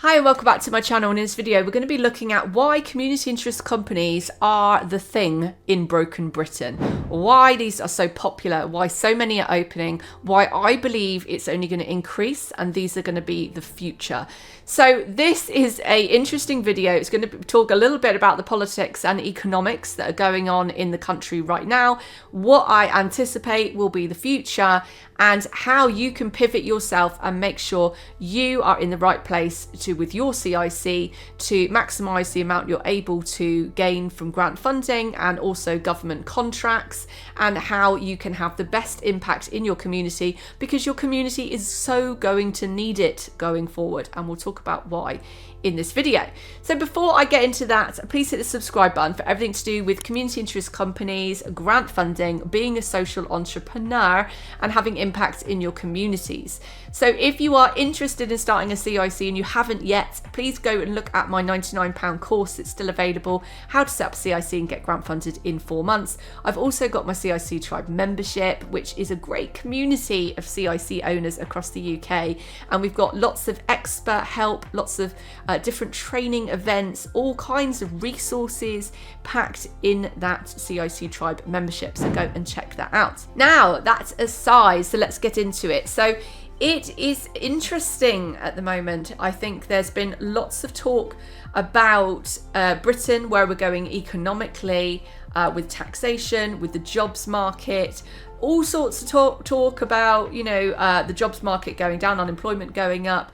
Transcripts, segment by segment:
Hi and welcome back to my channel. In this video we're going to be looking at why community interest companies are the thing in broken Britain, why these are so popular, why so many are opening, why I believe it's only going to increase and these are going to be the future. So this is a interesting video. It's going to talk a little bit about the politics and economics that are going on in the country right now, what I anticipate will be the future, and how you can pivot yourself and make sure you are in the right place with your CIC to maximise the amount you're able to gain from grant funding and also government contracts, and how you can have the best impact in your community, because your community is so going to need it going forward, and we'll talk about why in this video. So before I get into that, please hit the subscribe button for everything to do with community interest companies, grant funding, being a social entrepreneur and having impact in your communities. So if you are interested in starting a CIC and you haven't yet, please go and look at my £99 course. It's still available, how to set up CIC and get grant funded in 4 months. I've also got my CIC Tribe membership, which is a great community of CIC owners across the UK, and we've got lots of expert help, lots of different training events, all kinds of resources packed in that CIC Tribe membership. So go and check that out. Now, that's aside, so let's get into it. So it is interesting at the moment. I think there's been lots of talk about Britain, where we're going economically, with taxation, with the jobs market, all sorts of talk about, the jobs market going down, unemployment going up,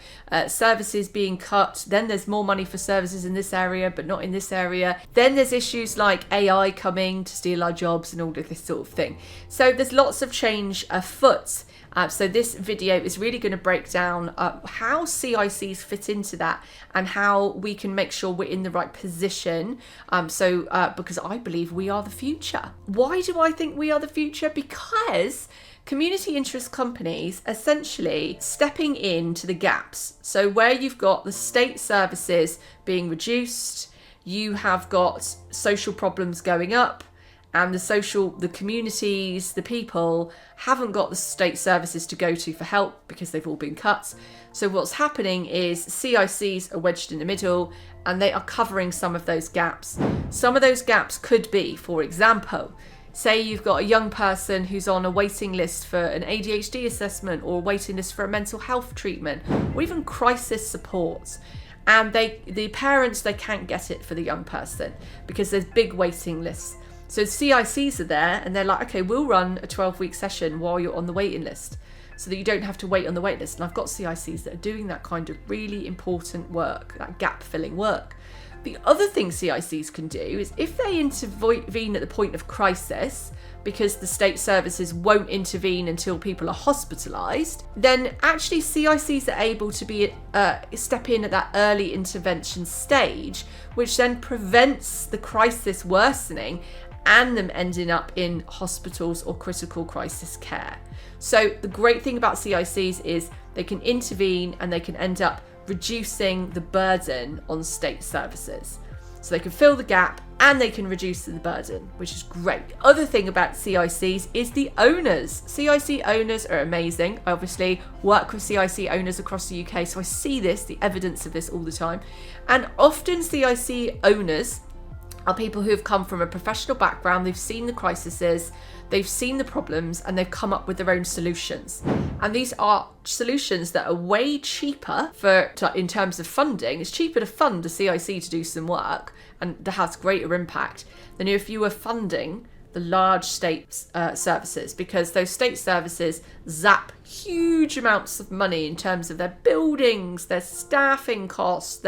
services being cut. Then there's more money for services in this area, but not in this area. Then there's issues like AI coming to steal our jobs and all of this sort of thing. So there's lots of change afoot. So this video is really going to break down how CICs fit into that and how we can make sure we're in the right position. Because I believe we are the future. Why do I think we are the future? Because community interest companies essentially stepping into the gaps. So where you've got the state services being reduced, you have got social problems going up, and the communities, the people haven't got the state services to go to for help because they've all been cut. So what's happening is CICs are wedged in the middle and they are covering some of those gaps. Some of those gaps could be, for example, say you've got a young person who's on a waiting list for an ADHD assessment, or a waiting list for a mental health treatment, or even crisis support. And the parents, they can't get it for the young person because there's big waiting lists. So CICs are there and they're like, okay, we'll run a 12-week session while you're on the waiting list so that you don't have to wait on the wait list. And I've got CICs that are doing that kind of really important work, that gap-filling work. The other thing CICs can do is, if they intervene at the point of crisis, because the state services won't intervene until people are hospitalised, then actually CICs are able to be step in at that early intervention stage, which then prevents the crisis worsening and them ending up in hospitals or critical crisis care. So the great thing about CICs is they can intervene and they can end up reducing the burden on state services. So they can fill the gap and they can reduce the burden, which is great. The other thing about CICs is the owners. CIC owners are amazing. I obviously work with CIC owners across the UK, so I see the evidence of this all the time. And often CIC owners are people who have come from a professional background. They've seen the crises, they've seen the problems, and they've come up with their own solutions. And these are solutions that are way cheaper in terms of funding. It's cheaper to fund a CIC to do some work, and that has greater impact than if you were funding the large state services, because those state services zap huge amounts of money in terms of their buildings, their staffing costs,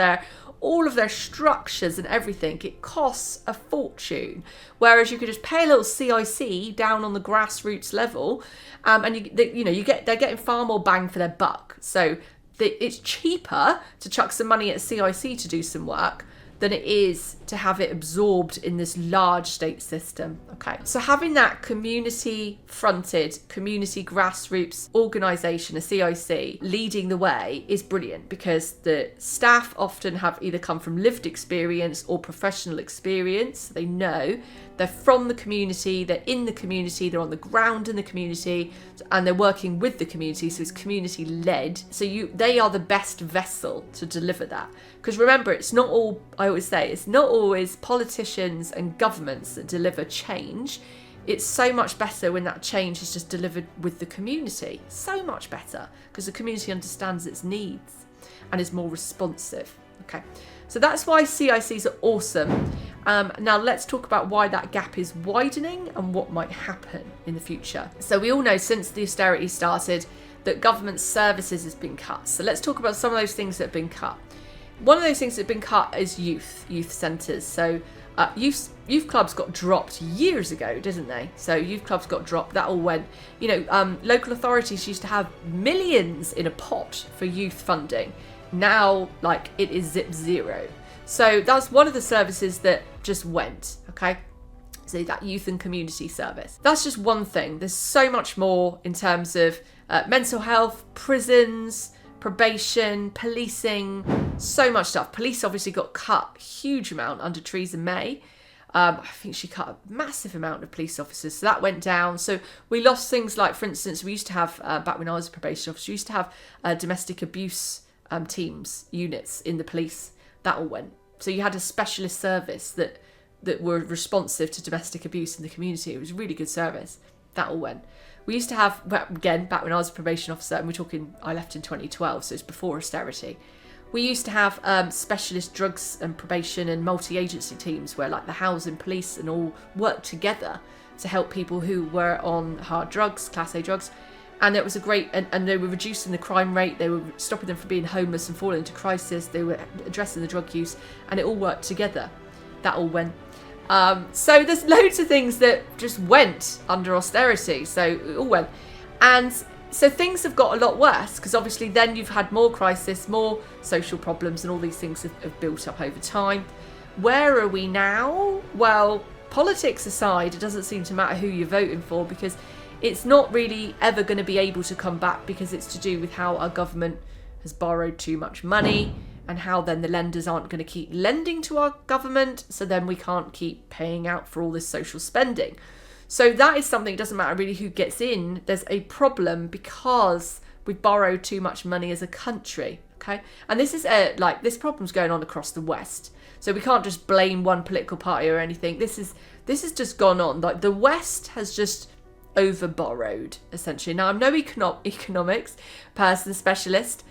all of their structures and everything. It costs a fortune. Whereas you could just pay a little CIC down on the grassroots level, and they're getting far more bang for their buck. So it's cheaper to chuck some money at a CIC to do some work than it is to have it absorbed in this large state system. Okay, so having that community fronted, community grassroots organisation, a CIC, leading the way is brilliant, because the staff often have either come from lived experience or professional experience. They know, they're from the community, they're in the community, they're on the ground in the community, and they're working with the community, so it's community led. So they are the best vessel to deliver that. Because remember, it's not all, I always say, it's not always politicians and governments that deliver change. It's so much better when that change is just delivered with the community. So much better, because the community understands its needs and is more responsive. Okay, so that's why CICs are awesome. Now let's talk about why that gap is widening and what might happen in the future. So we all know since the austerity started that government services has been cut. So let's talk about some of those things that have been cut. One of those things that have been cut is youth centres. So youth clubs got dropped years ago, didn't they? So youth clubs got dropped. That all went, local authorities used to have millions in a pot for youth funding. Now, it is zero. So that's one of the services that just went, okay? So that youth and community service. That's just one thing. There's so much more in terms of mental health, prisons, probation, policing, so much stuff. Police obviously got cut a huge amount under Theresa May. I think she cut a massive amount of police officers, so that went down. So we lost things like, for instance, we used to have, back when I was a probation officer, we used to have domestic abuse teams, units in the police. That all went. So you had a specialist service that were responsive to domestic abuse in the community. It was a really good service. That all went. We used to have, again, back when I was a probation officer, and we're talking, I left in 2012, so it's before austerity. We used to have specialist drugs and probation and multi-agency teams where the housing police and all worked together to help people who were on hard drugs, Class A drugs. And it was a great, and they were reducing the crime rate, they were stopping them from being homeless and falling into crisis, they were addressing the drug use, and it all worked together. That all went. So there's loads of things that just went under austerity, so it all went. And so things have got a lot worse, because obviously then you've had more crisis, more social problems, and all these things have built up over time. Where are we now? Well, politics aside, it doesn't seem to matter who you're voting for, because it's not really ever going to be able to come back, because it's to do with how our government has borrowed too much money and how then the lenders aren't going to keep lending to our government, so then we can't keep paying out for all this social spending. So that is something, it doesn't matter really who gets in, there's a problem because we've borrowed too much money as a country, okay? And this is this problem's going on across the West. So we can't just blame one political party or anything. This has just gone on. The West has just over borrowed, essentially. Now, I'm no economics person, specialist,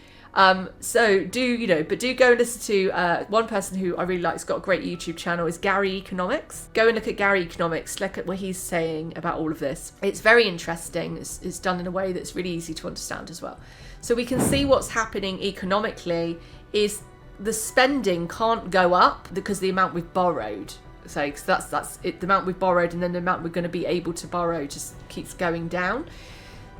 so do go and listen to one person who I really like, has got a great YouTube channel, is Gary Economics. Go and look at Gary Economics, look at what he's saying about all of this. It's very interesting. It's done in a way that's really easy to understand as well. So we can see what's happening economically is the spending can't go up because the amount we've borrowed. So that's it, the amount we've borrowed, and then the amount we're going to be able to borrow just keeps going down.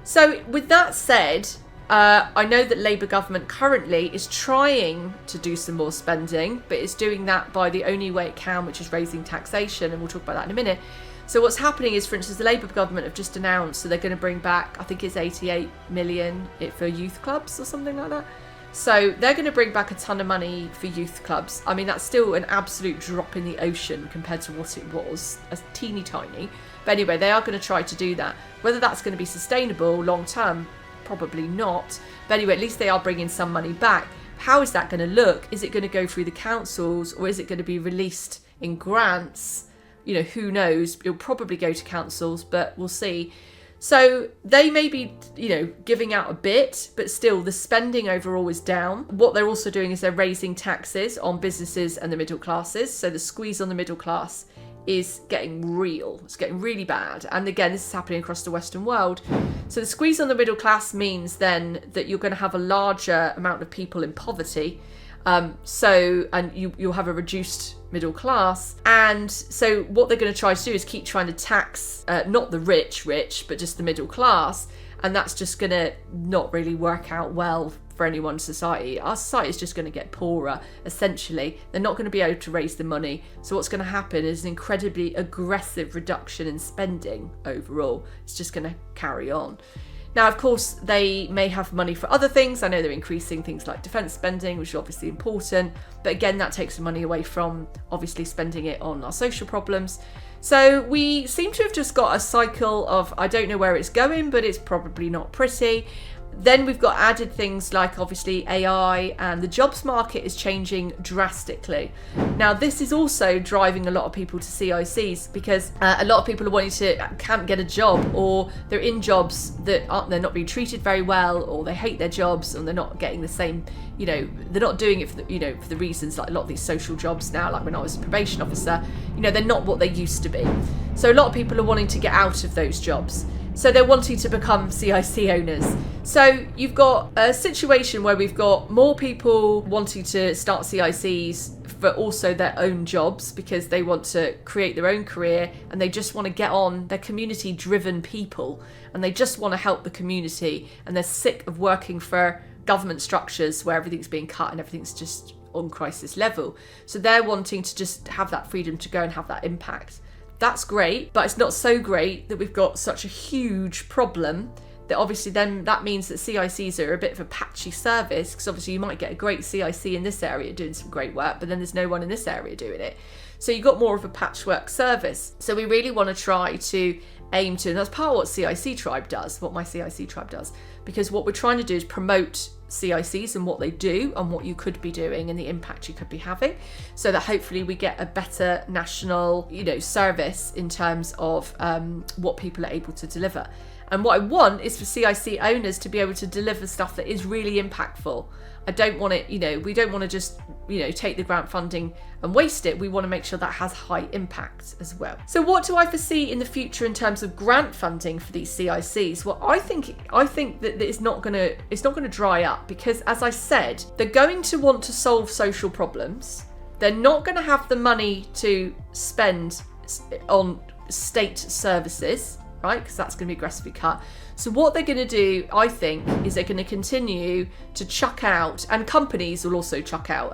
So with that said, I know that Labour government currently is trying to do some more spending, but it's doing that by the only way it can, which is raising taxation, and we'll talk about that in a minute. So what's happening is, for instance, the Labour government have just announced, so they're going to bring back, I think it's 88 million for youth clubs or something like that. So they're going to bring back a ton of money for youth clubs. I mean, that's still an absolute drop in the ocean compared to what it was, a teeny tiny. But anyway, they are going to try to do that. Whether that's going to be sustainable long term, probably not. But anyway, at least they are bringing some money back. How is that going to look? Is it going to go through the councils, or is it going to be released in grants? Who knows? It'll probably go to councils, but we'll see. So they may be, giving out a bit, but still the spending overall is down. What they're also doing is they're raising taxes on businesses and the middle classes. So the squeeze on the middle class is getting real. It's getting really bad. And again, this is happening across the Western world. So the squeeze on the middle class means then that you're going to have a larger amount of people in poverty. And you'll have a reduced middle class. And so what they're going to try to do is keep trying to tax, not the rich, but just the middle class. And that's just going to not really work out well for any one society. Our society is just going to get poorer, essentially. They're not going to be able to raise the money. So what's going to happen is an incredibly aggressive reduction in spending overall. It's just going to carry on. Now, of course, they may have money for other things. I know they're increasing things like defence spending, which is obviously important. But again, that takes the money away from obviously spending it on our social problems. So we seem to have just got a cycle of, I don't know where it's going, but it's probably not pretty. Then we've got added things like obviously AI, and the jobs market is changing drastically. Now, this is also driving a lot of people to CICs because a lot of people are wanting to can't get a job, or they're in jobs that they're not being treated very well, or they hate their jobs and they're not getting the same, they're not doing it for the, for the reasons like a lot of these social jobs now, like when I was a probation officer, they're not what they used to be. So a lot of people are wanting to get out of those jobs. So they're wanting to become CIC owners. So you've got a situation where we've got more people wanting to start CICs for also their own jobs because they want to create their own career and they just want to get on. They're community-driven people and they just want to help the community, and they're sick of working for government structures where everything's being cut and everything's just on crisis level. So they're wanting to just have that freedom to go and have that impact. That's great, but it's not so great that we've got such a huge problem that obviously then that means that CICs are a bit of a patchy service, because obviously you might get a great CIC in this area doing some great work, but then there's no one in this area doing it. So you've got more of a patchwork service. So we really want to try to aim to, and that's part of what CIC Tribe does, what my CIC Tribe does, because what we're trying to do is promote CICs and what they do and what you could be doing and the impact you could be having, so that hopefully we get a better national service in terms of what people are able to deliver. And what I want is for CIC owners to be able to deliver stuff that is really impactful. I don't want it, we don't want to just, take the grant funding and waste it. We want to make sure that has high impact as well. So what do I foresee in the future in terms of grant funding for these CICs? Well, I think that it's not going to dry up, because as I said, they're going to want to solve social problems. They're not going to have the money to spend on state services, right? Because that's going to be aggressively cut. So what they're going to do, I think, is they're going to continue to chuck out, and companies will also chuck out,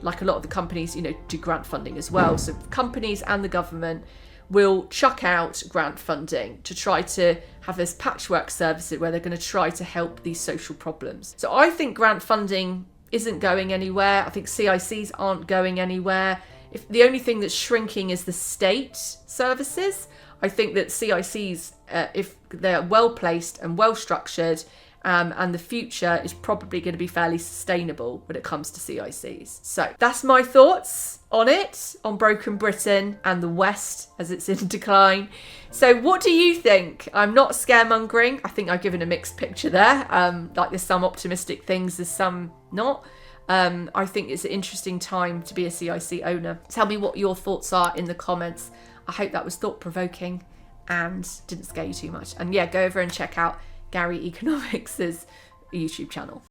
like a lot of the companies, do grant funding as well. So companies and the government will chuck out grant funding to try to have this patchwork service where they're going to try to help these social problems. So I think grant funding isn't going anywhere. I think CICs aren't going anywhere. If the only thing that's shrinking is the state services, I think that CICs, if they're well placed and well structured, and the future is probably going to be fairly sustainable when it comes to CICs. So that's my thoughts on it, on Broken Britain and the West as it's in decline. So what do you think? I'm not scaremongering. I think I've given a mixed picture there. Like there's some optimistic things, there's some not. I think it's an interesting time to be a CIC owner. Tell me what your thoughts are in the comments. I hope that was thought-provoking and didn't scare you too much. And yeah, go over and check out Gary Economics' YouTube channel.